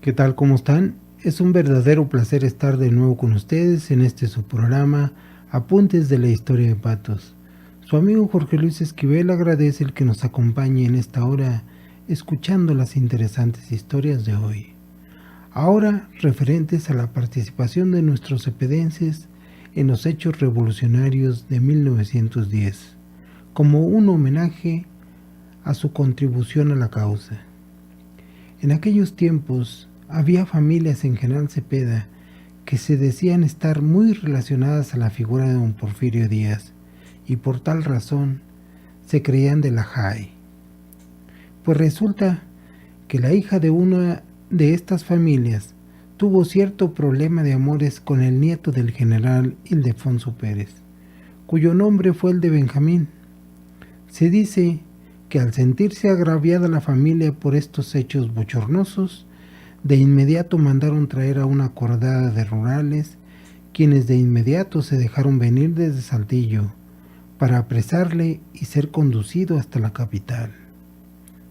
¿Qué tal? ¿Cómo están? Es un verdadero placer estar de nuevo con ustedes en este su programa Apuntes de la Historia de Patos. Su amigo Jorge Luis Esquivel agradece el que nos acompañe en esta hora escuchando las interesantes historias de hoy. Ahora referentes a la participación de nuestros cepedenses en los hechos revolucionarios de 1910, como un homenaje a su contribución a la causa. En aquellos tiempos había familias en General Cepeda que se decían estar muy relacionadas a la figura de don Porfirio Díaz y por tal razón se creían de la JAI. Pues resulta que la hija de una de estas familias tuvo cierto problema de amores con el nieto del general Ildefonso Pérez, cuyo nombre fue el de Benjamín. Se dice que al sentirse agraviada la familia por estos hechos bochornosos, de inmediato mandaron traer a una cordada de rurales, quienes de inmediato se dejaron venir desde Saltillo para apresarle y ser conducido hasta la capital.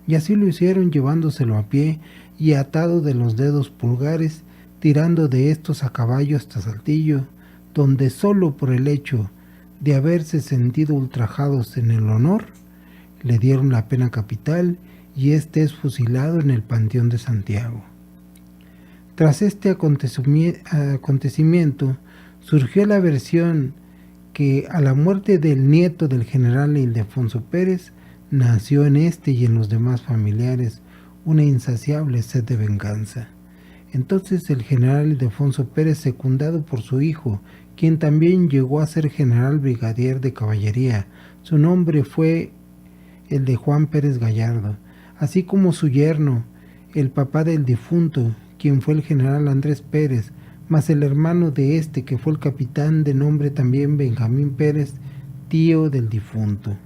Y así lo hicieron, llevándoselo a pie y atado de los dedos pulgares, tirando de estos a caballo hasta Saltillo, donde solo por el hecho de haberse sentido ultrajados en el honor, le dieron la pena capital y este es fusilado en el Panteón de Santiago. Tras este acontecimiento surgió la versión que a la muerte del nieto del general Ildefonso Pérez nació en este y en los demás familiares una insaciable sed de venganza. Entonces el general Ildefonso Pérez, secundado por su hijo, quien también llegó a ser general brigadier de caballería, su nombre fue el de Juan Pérez Gallardo, así como su yerno, el papá del difunto, quien fue el general Andrés Pérez, más el hermano de este, que fue el capitán de nombre también Benjamín Pérez, tío del difunto.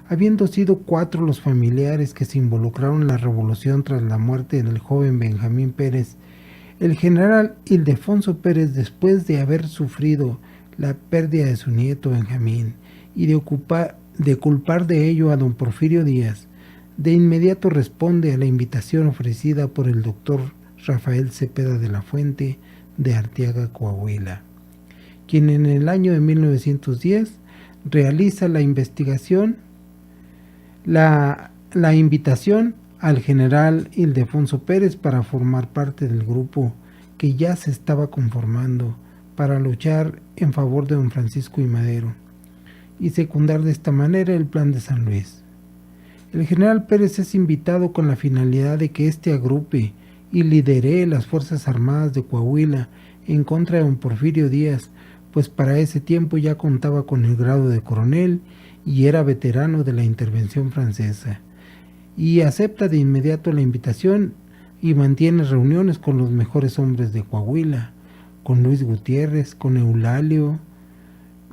Habiendo sido 4 los familiares que se involucraron en la revolución tras la muerte del joven Benjamín Pérez, el general Ildefonso Pérez, después de haber sufrido la pérdida de su nieto Benjamín y de culpar de ello a don Porfirio Díaz, de inmediato responde a la invitación ofrecida por el doctor Rafael Cepeda de la Fuente de Arteaga, Coahuila, quien en el año de 1910 realiza la invitación al general Ildefonso Pérez para formar parte del grupo que ya se estaba conformando para luchar en favor de don Francisco I. Madero y secundar de esta manera el plan de San Luis. El general Pérez es invitado con la finalidad de que éste agrupe y lidere las Fuerzas Armadas de Coahuila en contra de don Porfirio Díaz, pues para ese tiempo ya contaba con el grado de coronel y era veterano de la intervención francesa, y acepta de inmediato la invitación y mantiene reuniones con los mejores hombres de Coahuila, con Luis Gutiérrez, con Eulalio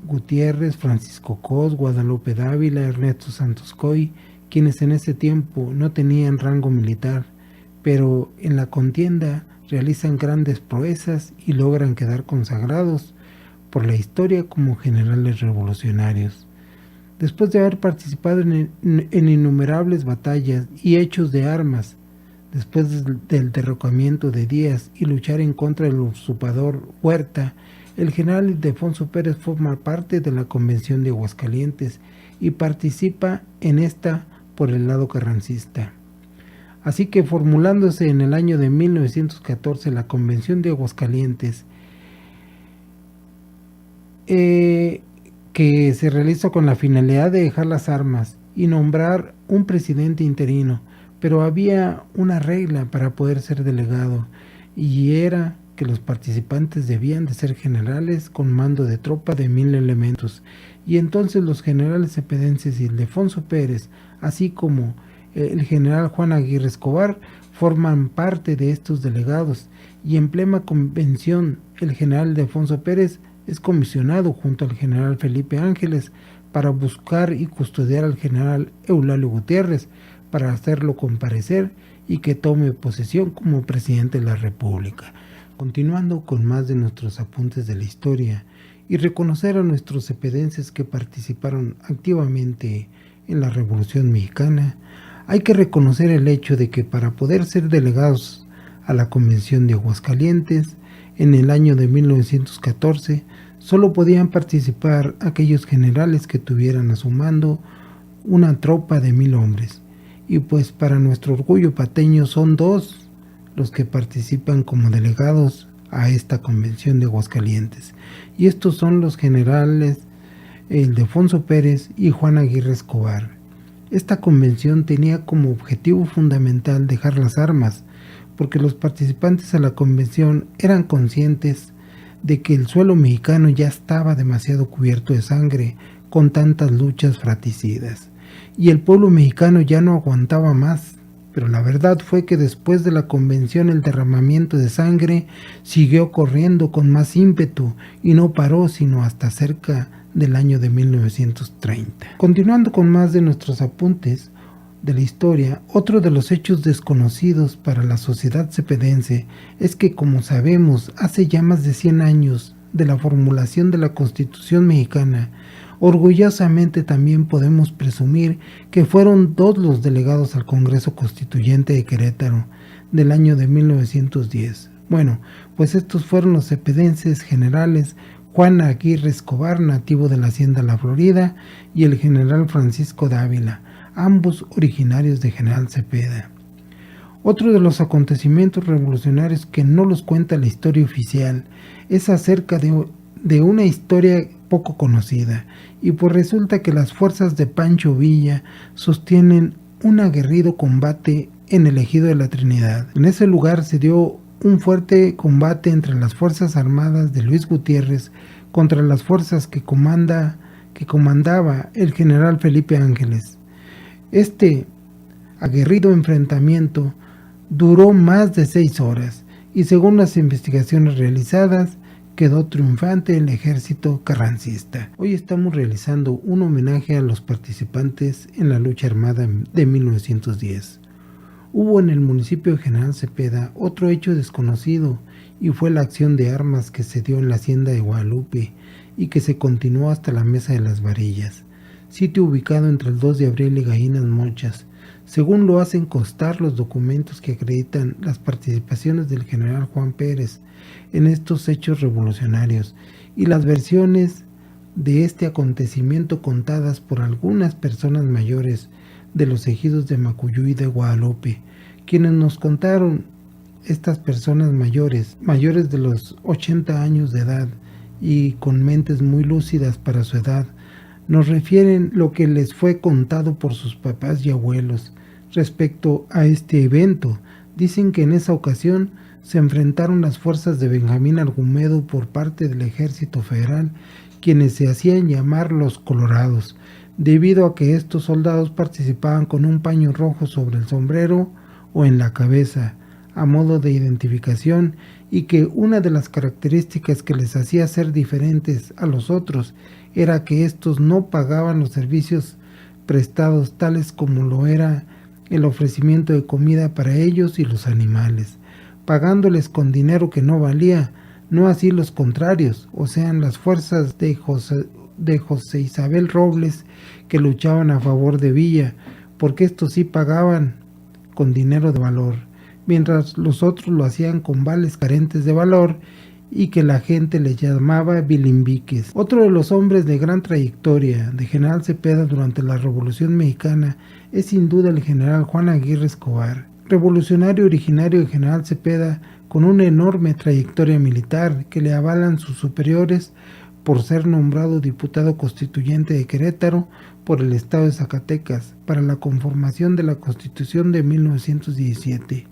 Gutiérrez, Francisco Cos, Guadalupe Dávila, Ernesto Santos Coy, quienes en ese tiempo no tenían rango militar, pero en la contienda realizan grandes proezas y logran quedar consagrados por la historia como generales revolucionarios. Después de haber participado en innumerables batallas y hechos de armas, después del derrocamiento de Díaz y luchar en contra del usurpador Huerta, el general Ildefonso Pérez forma parte de la Convención de Aguascalientes y participa en esta por el lado carrancista. Así que, formulándose en el año de 1914 la Convención de Aguascalientes, que se realizó con la finalidad de dejar las armas y nombrar un presidente interino, pero había una regla para poder ser delegado, y era que los participantes debían de ser generales con mando de tropa de 1000 elementos, y entonces los generales cepedenses Ildefonso Pérez, así como el general Juan Aguirre Escobar, forman parte de estos delegados, y en plena convención el general Ildefonso Pérez es comisionado junto al general Felipe Ángeles para buscar y custodiar al general Eulalio Gutiérrez para hacerlo comparecer y que tome posesión como presidente de la República. Continuando con más de nuestros apuntes de la historia y reconocer a nuestros cepedenses que participaron activamente en la Revolución Mexicana, hay que reconocer el hecho de que para poder ser delegados a la Convención de Aguascalientes en el año de 1914, solo podían participar aquellos generales que tuvieran a su mando una tropa de 1000 hombres. Y pues para nuestro orgullo pateño son 2 los que participan como delegados a esta Convención de Aguascalientes. Y estos son los generales Ildefonso Pérez y Juan Aguirre Escobar. Esta convención tenía como objetivo fundamental dejar las armas, porque los participantes a la convención eran conscientes de que el suelo mexicano ya estaba demasiado cubierto de sangre con tantas luchas fratricidas, y el pueblo mexicano ya no aguantaba más. Pero la verdad fue que después de la convención el derramamiento de sangre siguió corriendo con más ímpetu y no paró sino hasta cerca del año de 1930. Continuando con más de nuestros apuntes de la historia, otro de los hechos desconocidos para la sociedad cepedense es que, como sabemos, hace ya más de 100 años de la formulación de la Constitución mexicana, orgullosamente también podemos presumir que fueron 2 los delegados al Congreso Constituyente de Querétaro del año de 1910. Bueno, pues estos fueron los cepedenses generales Juan Aguirre Escobar, nativo de la Hacienda La Florida, y el general Francisco Dávila, ambos originarios de General Cepeda. Otro de los acontecimientos revolucionarios que no los cuenta la historia oficial es acerca de una historia poco conocida, y pues resulta que las fuerzas de Pancho Villa sostienen un aguerrido combate en el ejido de la Trinidad. En ese lugar se dio un fuerte combate entre las fuerzas armadas de Luis Gutiérrez contra las fuerzas que comandaba el general Felipe Ángeles. Este aguerrido enfrentamiento duró más de 6 horas y, según las investigaciones realizadas, quedó triunfante el ejército carrancista. Hoy estamos realizando un homenaje a los participantes en la lucha armada de 1910. Hubo en el municipio de General Cepeda otro hecho desconocido, y fue la acción de armas que se dio en la hacienda de Guadalupe y que se continuó hasta la Mesa de las Varillas, sitio ubicado entre el 2 de abril y Gallinas Mochas, según lo hacen constar los documentos que acreditan las participaciones del general Juan Pérez en estos hechos revolucionarios, y las versiones de este acontecimiento contadas por algunas personas mayores de los ejidos de Macuyú y de Guadalupe, quienes nos contaron. Estas personas mayores de los 80 años de edad y con mentes muy lúcidas para su edad, nos refieren lo que les fue contado por sus papás y abuelos respecto a este evento. Dicen que en esa ocasión se enfrentaron las fuerzas de Benjamín Argumedo por parte del ejército federal, quienes se hacían llamar los Colorados, debido a que estos soldados participaban con un paño rojo sobre el sombrero o en la cabeza, a modo de identificación, y que una de las características que les hacía ser diferentes a los otros era que estos no pagaban los servicios prestados, tales como lo era el ofrecimiento de comida para ellos y los animales, pagándoles con dinero que no valía, no así los contrarios, o sean las fuerzas de José Isabel Robles, que luchaban a favor de Villa, porque estos sí pagaban con dinero de valor, mientras los otros lo hacían con vales carentes de valor y que la gente les llamaba bilimbiques. Otro de los hombres de gran trayectoria de General Cepeda durante la Revolución Mexicana es sin duda el general Juan Aguirre Escobar, revolucionario originario de General Cepeda con una enorme trayectoria militar que le avalan sus superiores por ser nombrado diputado constituyente de Querétaro por el estado de Zacatecas para la conformación de la Constitución de 1917,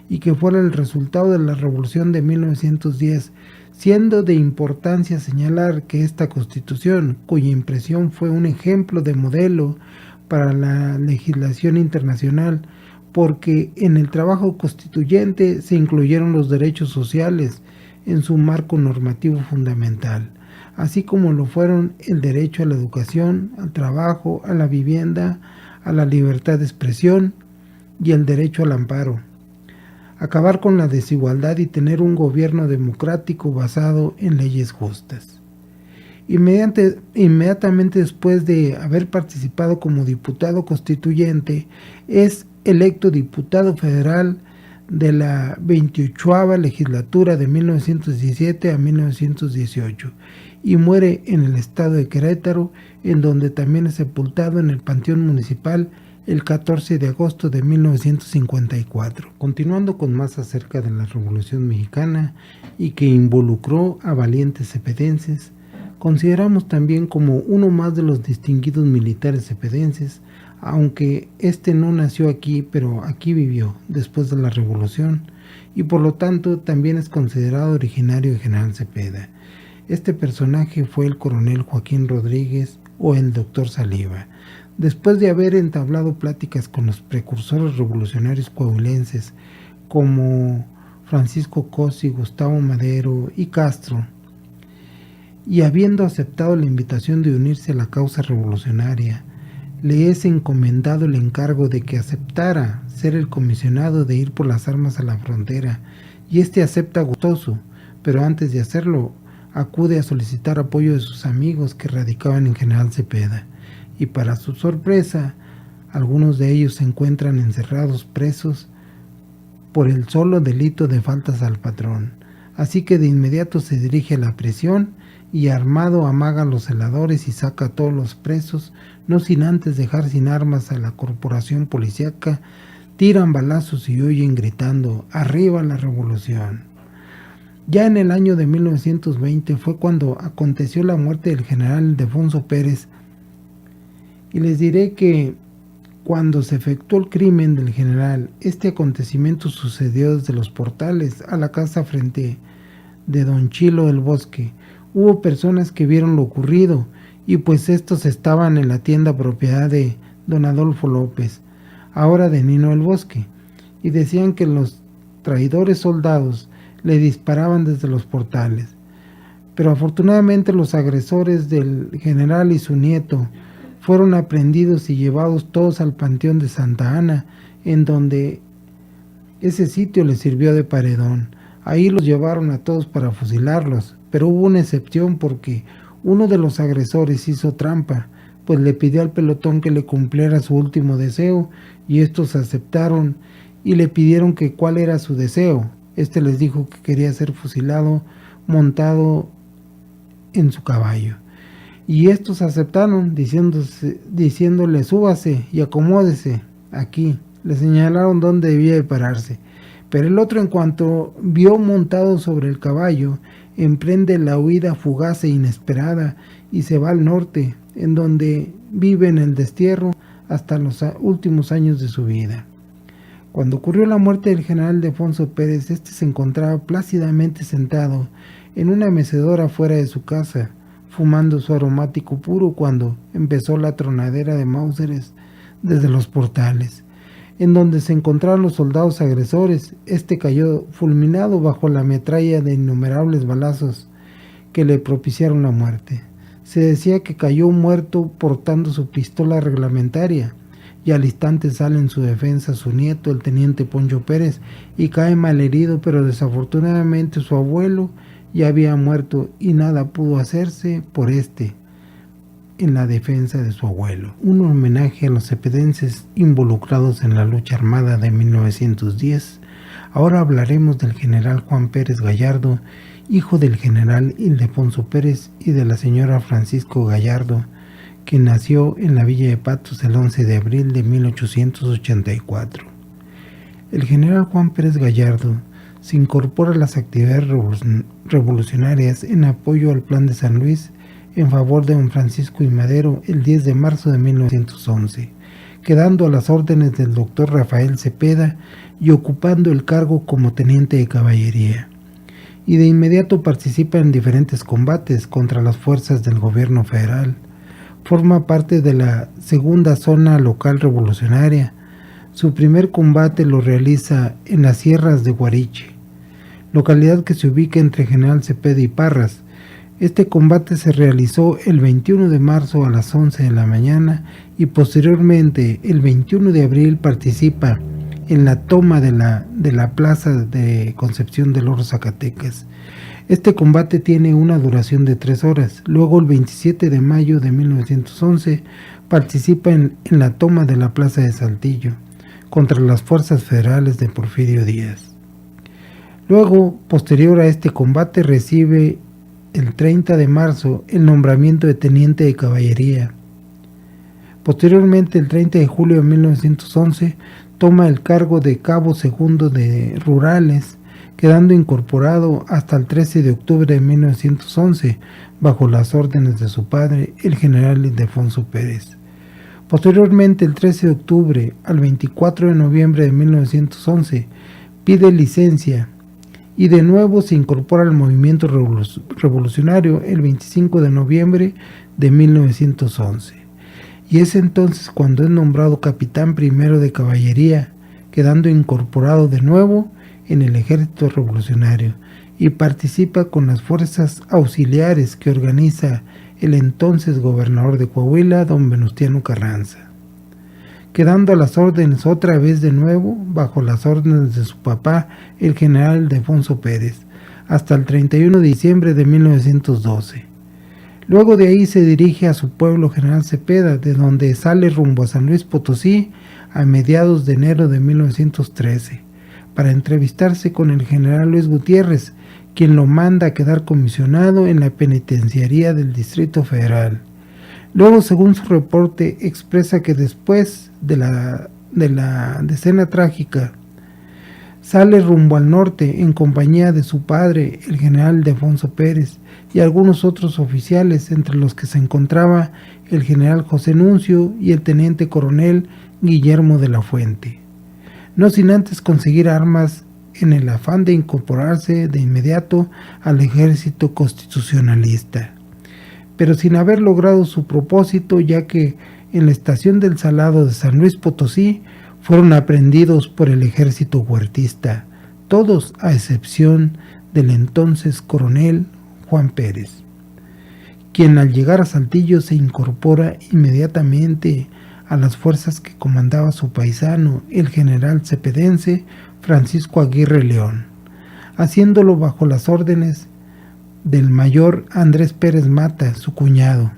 y que fuera el resultado de la Revolución de 1910, siendo de importancia señalar que esta Constitución, cuya impresión fue un ejemplo de modelo para la legislación internacional, porque en el trabajo constituyente se incluyeron los derechos sociales en su marco normativo fundamental, así como lo fueron el derecho a la educación, al trabajo, a la vivienda, a la libertad de expresión y el derecho al amparo. Acabar con la desigualdad y tener un gobierno democrático basado en leyes justas. Inmediatamente después de haber participado como diputado constituyente, es electo diputado federal de la 28ª legislatura de 1917 a 1918 y muere en el estado de Querétaro, en donde también es sepultado en el Panteón Municipal el 14 de agosto de 1954. Continuando con más acerca de la Revolución Mexicana y que involucró a valientes cepedenses, consideramos también como uno más de los distinguidos militares cepedenses, aunque este no nació aquí, pero aquí vivió después de la Revolución y por lo tanto también es considerado originario de General Cepeda. Este personaje fue el coronel Joaquín Rodríguez o el doctor Saliva. Después de haber entablado pláticas con los precursores revolucionarios coahuilenses como Francisco Cosi, Gustavo Madero y Castro, y habiendo aceptado la invitación de unirse a la causa revolucionaria, le es encomendado el encargo de que aceptara ser el comisionado de ir por las armas a la frontera, y este acepta gustoso, pero antes de hacerlo acude a solicitar apoyo de sus amigos que radicaban en General Cepeda, y para su sorpresa, algunos de ellos se encuentran encerrados presos por el solo delito de faltas al patrón. Así que de inmediato se dirige a la prisión y armado amaga a los celadores y saca a todos los presos, no sin antes dejar sin armas a la corporación policíaca. Tiran balazos y huyen gritando ¡arriba la revolución! Ya en el año de 1920 fue cuando aconteció la muerte del general Ildefonso Pérez, y les diré que cuando se efectuó el crimen del general, este acontecimiento sucedió desde los portales a la casa frente de Don Chilo del Bosque. Hubo personas que vieron lo ocurrido y pues estos estaban en la tienda propiedad de Don Adolfo López, ahora de Nino del Bosque, y decían que los traidores soldados le disparaban desde los portales. Pero afortunadamente los agresores del general y su nieto fueron aprehendidos y llevados todos al Panteón de Santa Ana, en donde ese sitio les sirvió de paredón. Ahí los llevaron a todos para fusilarlos, pero hubo una excepción porque uno de los agresores hizo trampa, pues le pidió al pelotón que le cumpliera su último deseo, y estos aceptaron y le pidieron que cuál era su deseo. Este les dijo que quería ser fusilado montado en su caballo. Y estos aceptaron, diciéndole súbase y acomódese aquí. Le señalaron dónde debía de pararse. Pero el otro, en cuanto vio montado sobre el caballo, emprende la huida fugaz e inesperada y se va al norte, en donde vive en el destierro hasta los últimos años de su vida. Cuando ocurrió la muerte del general Ildefonso Pérez, este se encontraba plácidamente sentado en una mecedora fuera de su casa, fumando su aromático puro cuando empezó la tronadera de Mauseres desde los portales, en donde se encontraron los soldados agresores. Este cayó fulminado bajo la metralla de innumerables balazos que le propiciaron la muerte. Se decía que cayó muerto portando su pistola reglamentaria, y al instante sale en su defensa su nieto, el teniente Poncho Pérez, y cae malherido, pero desafortunadamente su abuelo ya había muerto y nada pudo hacerse por en la defensa de su abuelo. Un homenaje a los cepedenses involucrados en la lucha armada de 1910. Ahora hablaremos del general Juan Pérez Gallardo, hijo del general Ildefonso Pérez y de la señora Francisco Gallardo, que nació en la villa de Patos el 11 de abril de 1884. El general Juan Pérez Gallardo se incorpora a las actividades revolucionarias en apoyo al Plan de San Luis en favor de don Francisco I. Madero el 10 de marzo de 1911, quedando a las órdenes del doctor Rafael Cepeda y ocupando el cargo como teniente de caballería. Y de inmediato participa en diferentes combates contra las fuerzas del gobierno federal. Forma parte de la segunda zona local revolucionaria. Su primer combate lo realiza en las sierras de Guariche, localidad que se ubica entre General Cepeda y Parras. Este combate se realizó el 21 de marzo a las 11 de la mañana y posteriormente el 21 de abril participa en la toma de la plaza de Concepción del Oro, Zacatecas. Este combate tiene una duración de 3 horas. Luego, el 27 de mayo de 1911, participa en la toma de la plaza de Saltillo, contra las fuerzas federales de Porfirio Díaz. Luego, posterior a este combate, recibe el 30 de marzo el nombramiento de teniente de caballería. Posteriormente, el 30 de julio de 1911, toma el cargo de cabo segundo de Rurales, quedando incorporado hasta el 13 de octubre de 1911 bajo las órdenes de su padre, el general Ildefonso Pérez. Posteriormente, el 13 de octubre al 24 de noviembre de 1911, pide licencia y de nuevo se incorpora al movimiento revolucionario el 25 de noviembre de 1911. Y es entonces cuando es nombrado capitán primero de caballería, quedando incorporado de nuevo en el ejército revolucionario y participa con las fuerzas auxiliares que organiza el entonces gobernador de Coahuila, don Venustiano Carranza, quedando a las órdenes otra vez de nuevo bajo las órdenes de su papá, el general Ildefonso Pérez, hasta el 31 de diciembre de 1912. Luego de ahí se dirige a su pueblo General Cepeda, de donde sale rumbo a San Luis Potosí a mediados de enero de 1913, para entrevistarse con el general Luis Gutiérrez, quien lo manda a quedar comisionado en la penitenciaría del Distrito Federal. Luego, según su reporte, expresa que después de la decena trágica, sale rumbo al norte en compañía de su padre, el general Ildefonso Pérez, y algunos otros oficiales, entre los que se encontraba el general José Nuncio y el teniente coronel Guillermo de la Fuente, no sin antes conseguir armas en el afán de incorporarse de inmediato al ejército constitucionalista, pero sin haber logrado su propósito, ya que en la estación del Salado de San Luis Potosí fueron aprehendidos por el ejército huertista, todos a excepción del entonces coronel Juan Pérez, quien al llegar a Saltillo se incorpora inmediatamente a las fuerzas que comandaba su paisano, el general cepedense Francisco Aguirre León, haciéndolo bajo las órdenes del mayor Andrés Pérez Mata, su cuñado,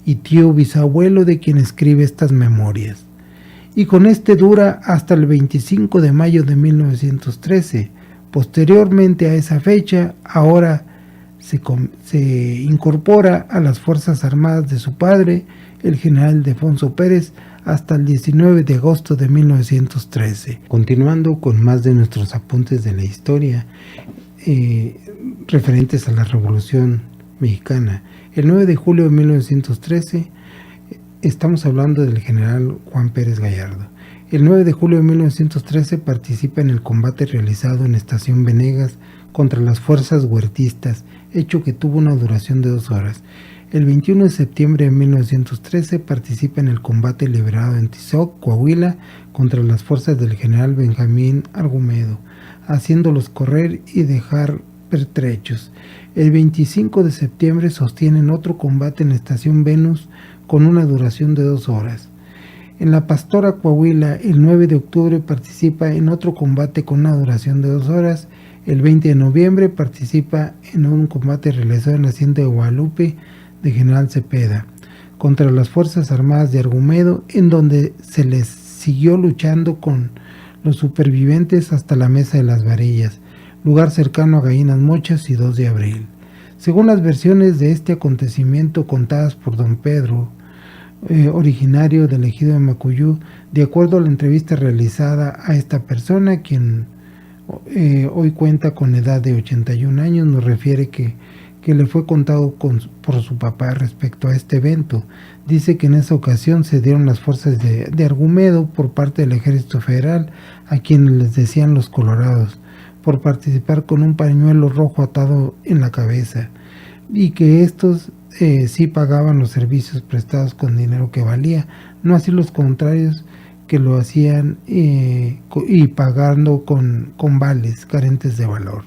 y tío bisabuelo de quien escribe estas memorias. Y con este dura hasta el 25 de mayo de 1913. Posteriormente a esa fecha, ahora se incorpora a las Fuerzas Armadas de su padre, el general Ildefonso Pérez, hasta el 19 de agosto de 1913. Continuando con más de nuestros apuntes de la historia referentes a la Revolución Mexicana. El 9 de julio de 1913, estamos hablando del general Juan Pérez Gallardo. El 9 de julio de 1913 participa en el combate realizado en Estación Venegas contra las fuerzas huertistas, hecho que tuvo una duración de 2 horas. El 21 de septiembre de 1913 participa en el combate librado en Tizoc, Coahuila, contra las fuerzas del general Benjamín Argumedo, haciéndolos correr y dejar pertrechos. El 25 de septiembre sostienen otro combate en la Estación Venus con una duración de 2 horas. En La Pastora, Coahuila, el 9 de octubre participa en otro combate con una duración de 2 horas. El 20 de noviembre participa en un combate realizado en la Hacienda de Guadalupe de General Cepeda contra las Fuerzas Armadas de Argumedo, en donde se les siguió luchando con los supervivientes hasta la Mesa de las Varillas, lugar cercano a Gallinas Mochas, y 2 de abril. Según las versiones de este acontecimiento contadas por don Pedro, originario del ejido de Macuyú, de acuerdo a la entrevista realizada a esta persona, quien hoy cuenta con edad de 81 años, nos refiere que le fue contado por su papá respecto a este evento. Dice que en esa ocasión se dieron las fuerzas de Argumedo por parte del Ejército Federal, a quienes les decían los colorados, por participar con un pañuelo rojo atado en la cabeza, y que estos sí pagaban los servicios prestados con dinero que valía, no así los contrarios, que lo hacían y pagando con vales carentes de valor.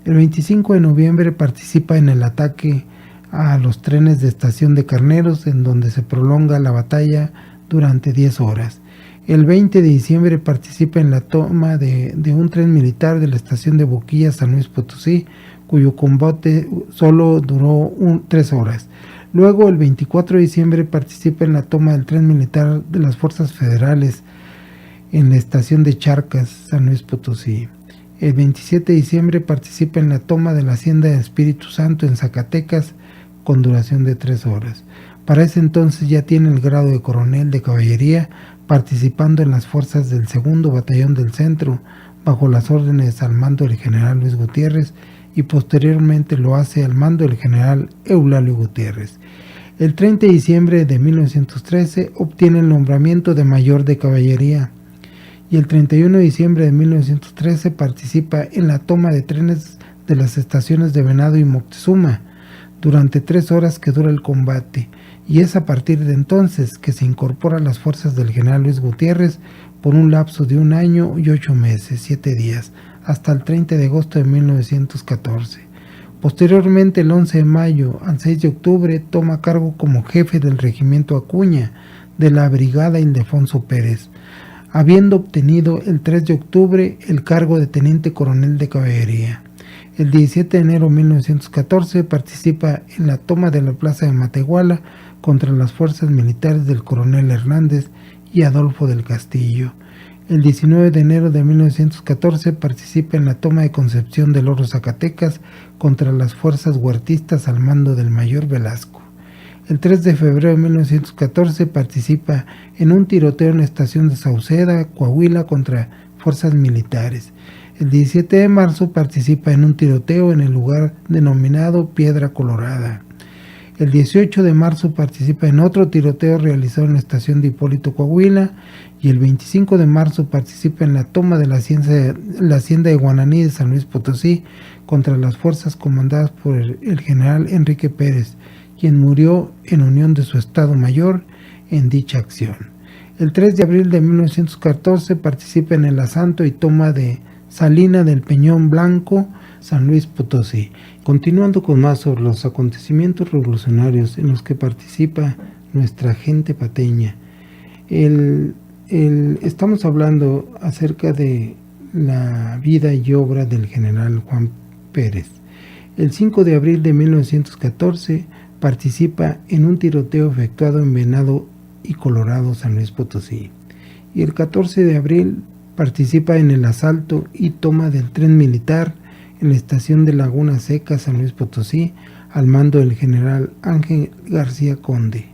El 25 de noviembre participa en el ataque a los trenes de Estación de Carneros, en donde se prolonga la batalla durante 10 horas. El 20 de diciembre participa en la toma de un tren militar de la estación de Boquilla, San Luis Potosí, cuyo combate solo duró 3 horas. Luego, el 24 de diciembre participa en la toma del tren militar de las fuerzas federales en la estación de Charcas, San Luis Potosí. El 27 de diciembre participa en la toma de la hacienda de Espíritu Santo en Zacatecas con duración de 3 horas. Para ese entonces ya tiene el grado de coronel de caballería, participando en las fuerzas del 2º Batallón del Centro, bajo las órdenes al mando del general Luis Gutiérrez, y posteriormente lo hace al mando del general Eulalio Gutiérrez. El 30 de diciembre de 1913 obtiene el nombramiento de mayor de caballería, y el 31 de diciembre de 1913 participa en la toma de trenes de las estaciones de Venado y Moctezuma durante 3 horas que dura el combate, y es a partir de entonces que se incorpora a las fuerzas del general Luis Gutiérrez por un lapso de 1 año y 8 meses, 7 días, hasta el 30 de agosto de 1914. Posteriormente, el 11 de mayo al 6 de octubre, toma cargo como jefe del regimiento Acuña de la brigada Ildefonso Pérez, habiendo obtenido el 3 de octubre el cargo de teniente coronel de caballería. El 17 de enero de 1914 participa en la toma de la plaza de Matehuala contra las fuerzas militares del coronel Hernández y Adolfo del Castillo. El 19 de enero de 1914 participa en la toma de Concepción del Oro, Zacatecas, contra las fuerzas huertistas al mando del mayor Velasco. El 3 de febrero de 1914 participa en un tiroteo en la estación de Sauceda, Coahuila, contra fuerzas militares. El 17 de marzo participa en un tiroteo en el lugar denominado Piedra Colorada. El 18 de marzo participa en otro tiroteo realizado en la estación de Hipólito, Coahuila, y el 25 de marzo participa en la toma de la hacienda de Guananí de San Luis Potosí contra las fuerzas comandadas por el general Enrique Pérez, quien murió en unión de su Estado Mayor en dicha acción. El 3 de abril de 1914 participa en el asalto y toma de Salina del Peñón Blanco, San Luis Potosí. Continuando con más sobre los acontecimientos revolucionarios en los que participa nuestra gente pateña, estamos hablando acerca de la vida y obra del general Juan Pérez. El 5 de abril de 1914 participa en un tiroteo efectuado en Venado y Colorado, San Luis Potosí. Y el 14 de abril participa en el asalto y toma del tren militar en la estación de Laguna Seca, San Luis Potosí, al mando del general Ángel García Conde.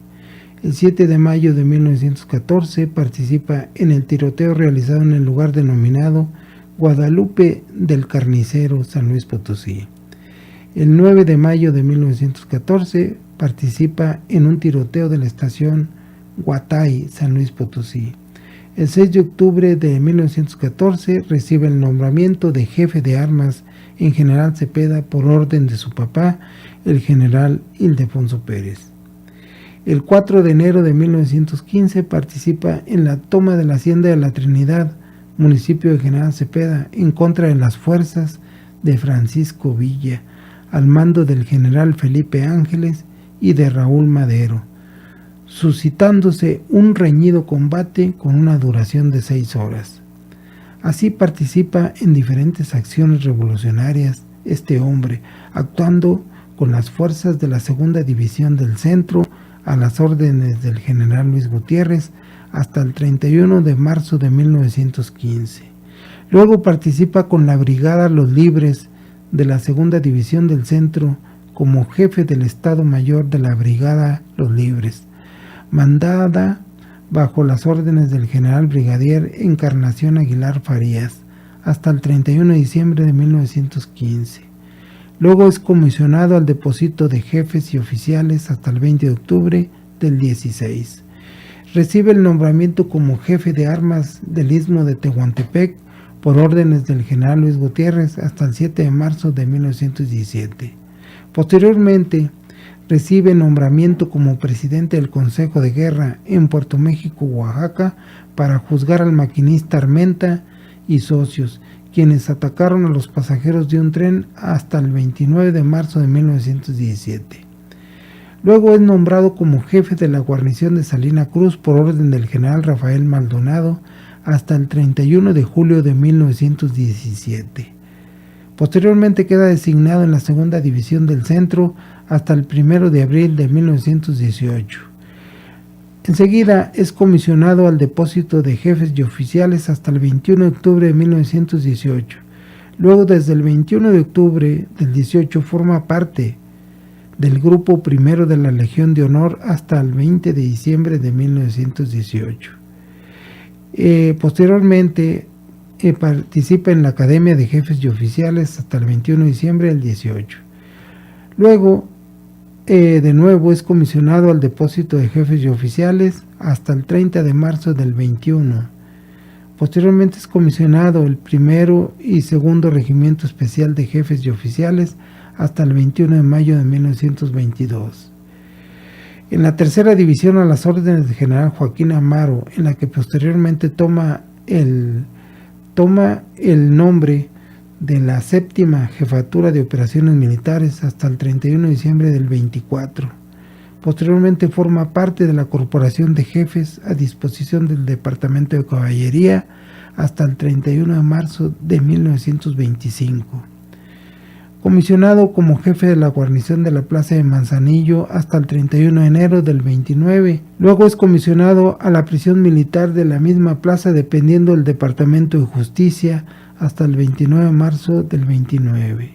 El 7 de mayo de 1914 participa en el tiroteo realizado en el lugar denominado Guadalupe del Carnicero, San Luis Potosí. El 9 de mayo de 1914 participa en un tiroteo de la estación Guatay, San Luis Potosí. El 6 de octubre de 1914 recibe el nombramiento de jefe de armas en General Cepeda por orden de su papá, el general Ildefonso Pérez. El 4 de enero de 1915 participa en la toma de la hacienda de la Trinidad, municipio de General Cepeda, en contra de las fuerzas de Francisco Villa, al mando del general Felipe Ángeles y de Raúl Madero, suscitándose un reñido combate con una duración de 6 horas. Así participa en diferentes acciones revolucionarias este hombre, actuando con las fuerzas de la Segunda División del Centro a las órdenes del general Luis Gutiérrez hasta el 31 de marzo de 1915. Luego participa con la Brigada Los Libres de la Segunda División del Centro como jefe del Estado Mayor de la Brigada Los Libres, mandada bajo las órdenes del general brigadier Encarnación Aguilar Farías, hasta el 31 de diciembre de 1915. Luego es comisionado al depósito de jefes y oficiales hasta el 20 de octubre del 16. Recibe el nombramiento como jefe de armas del Istmo de Tehuantepec por órdenes del general Luis Gutiérrez hasta el 7 de marzo de 1917. Posteriormente, recibe nombramiento como presidente del Consejo de Guerra en Puerto México, Oaxaca, para juzgar al maquinista Armenta y socios, quienes atacaron a los pasajeros de un tren hasta el 29 de marzo de 1917. Luego es nombrado como jefe de la guarnición de Salina Cruz por orden del general Rafael Maldonado hasta el 31 de julio de 1917. Posteriormente queda designado en la Segunda División del Centro hasta el 1 de abril de 1918. Enseguida es comisionado al depósito de jefes y oficiales hasta el 21 de octubre de 1918. Luego, desde el 21 de octubre del 18, forma parte del grupo primero de la Legión de Honor hasta el 20 de diciembre de 1918. Posteriormente participa en la Academia de Jefes y Oficiales hasta el 21 de diciembre del 18. Luego, de nuevo es comisionado al depósito de jefes y oficiales hasta el 30 de marzo del 21. Posteriormente es comisionado el primero y segundo Regimiento Especial de Jefes y Oficiales hasta el 21 de mayo de 1922. En la tercera división, a las órdenes del general Joaquín Amaro, en la que posteriormente toma el nombre de la séptima Jefatura de Operaciones Militares hasta el 31 de diciembre del 24. Posteriormente forma parte de la Corporación de Jefes a disposición del Departamento de Caballería hasta el 31 de marzo de 1925. Comisionado como jefe de la guarnición de la Plaza de Manzanillo hasta el 31 de enero del 29. Luego es comisionado a la prisión militar de la misma plaza dependiendo del Departamento de Justicia hasta el 29 de marzo del 29.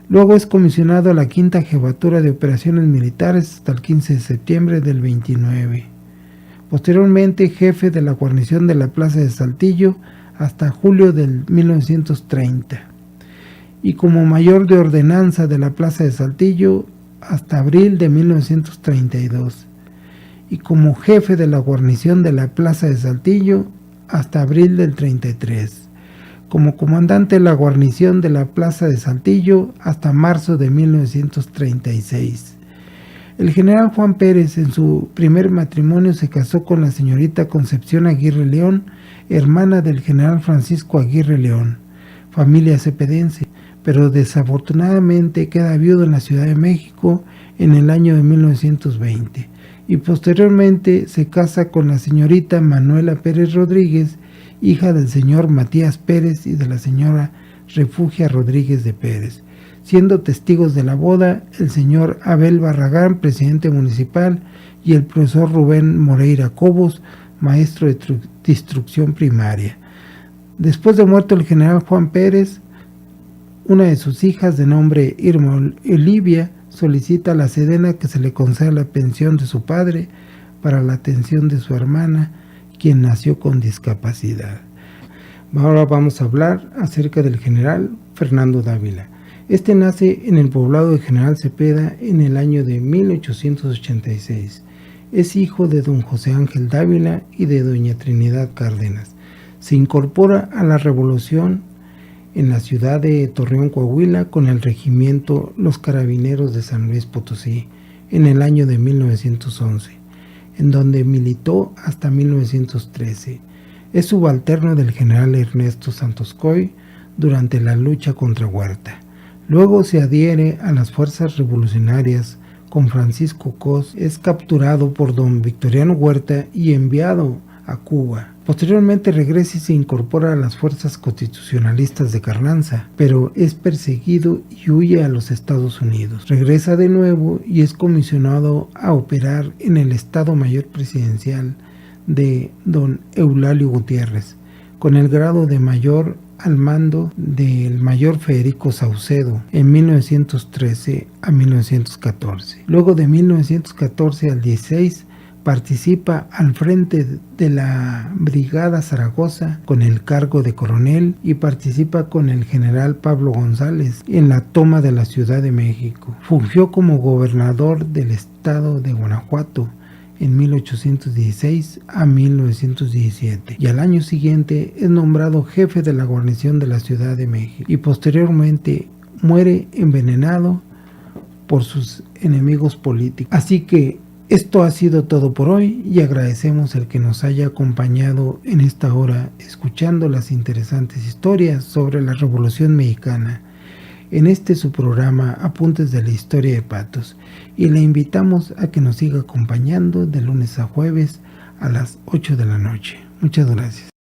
Luego es comisionado a la quinta Jefatura de Operaciones Militares hasta el 15 de septiembre del 29. Posteriormente jefe de la guarnición de la Plaza de Saltillo hasta julio del 1930. Y como mayor de ordenanza de la Plaza de Saltillo hasta abril de 1932. Y como jefe de la guarnición de la Plaza de Saltillo hasta abril del 33. Como comandante de la guarnición de la Plaza de Saltillo hasta marzo de 1936. El general Juan Pérez en su primer matrimonio se casó con la señorita Concepción Aguirre León, hermana del general Francisco Aguirre León, familia cepedense, pero desafortunadamente queda viudo en la Ciudad de México en el año de 1920 y posteriormente se casa con la señorita Manuela Pérez Rodríguez, hija del señor Matías Pérez y de la señora Refugia Rodríguez de Pérez, siendo testigos de la boda el señor Abel Barragán, presidente municipal, y el profesor Rubén Moreira Cobos, maestro de instrucción primaria. Después de muerto el general Juan Pérez, una de sus hijas de nombre Irma Olivia solicita a la Sedena que se le conceda la pensión de su padre para la atención de su hermana, quien nació con discapacidad. Ahora vamos a hablar acerca del general Fernando Dávila. Este nace en el poblado de General Cepeda en el año de 1886. Es hijo de don José Ángel Dávila y de doña Trinidad Cárdenas. Se incorpora a la revolución en la ciudad de Torreón, Coahuila, con el regimiento Los Carabineros de San Luis Potosí en el año de 1911, en donde militó hasta 1913. Es subalterno del general Ernesto Santos Coy durante la lucha contra Huerta. Luego se adhiere a las fuerzas revolucionarias con Francisco Cos, es capturado por don Victoriano Huerta y enviado a Cuba. Posteriormente regresa y se incorpora a las fuerzas constitucionalistas de Carranza, pero es perseguido y huye a los Estados Unidos. Regresa de nuevo y es comisionado a operar en el Estado Mayor Presidencial de don Eulalio Gutiérrez, con el grado de mayor al mando del mayor Federico Saucedo en 1913 a 1914. Luego de 1914 al 16 participa al frente de la Brigada Zaragoza con el cargo de coronel y participa con el general Pablo González en la toma de la Ciudad de México. Fungió como gobernador del estado de Guanajuato en 1816 a 1917 y al año siguiente es nombrado jefe de la guarnición de la Ciudad de México y posteriormente muere envenenado por sus enemigos políticos. Así que esto ha sido todo por hoy y agradecemos el que nos haya acompañado en esta hora escuchando las interesantes historias sobre la Revolución Mexicana en este su programa Apuntes de la Historia de Patos, y le invitamos a que nos siga acompañando de lunes a jueves a las 8 de la noche. Muchas gracias.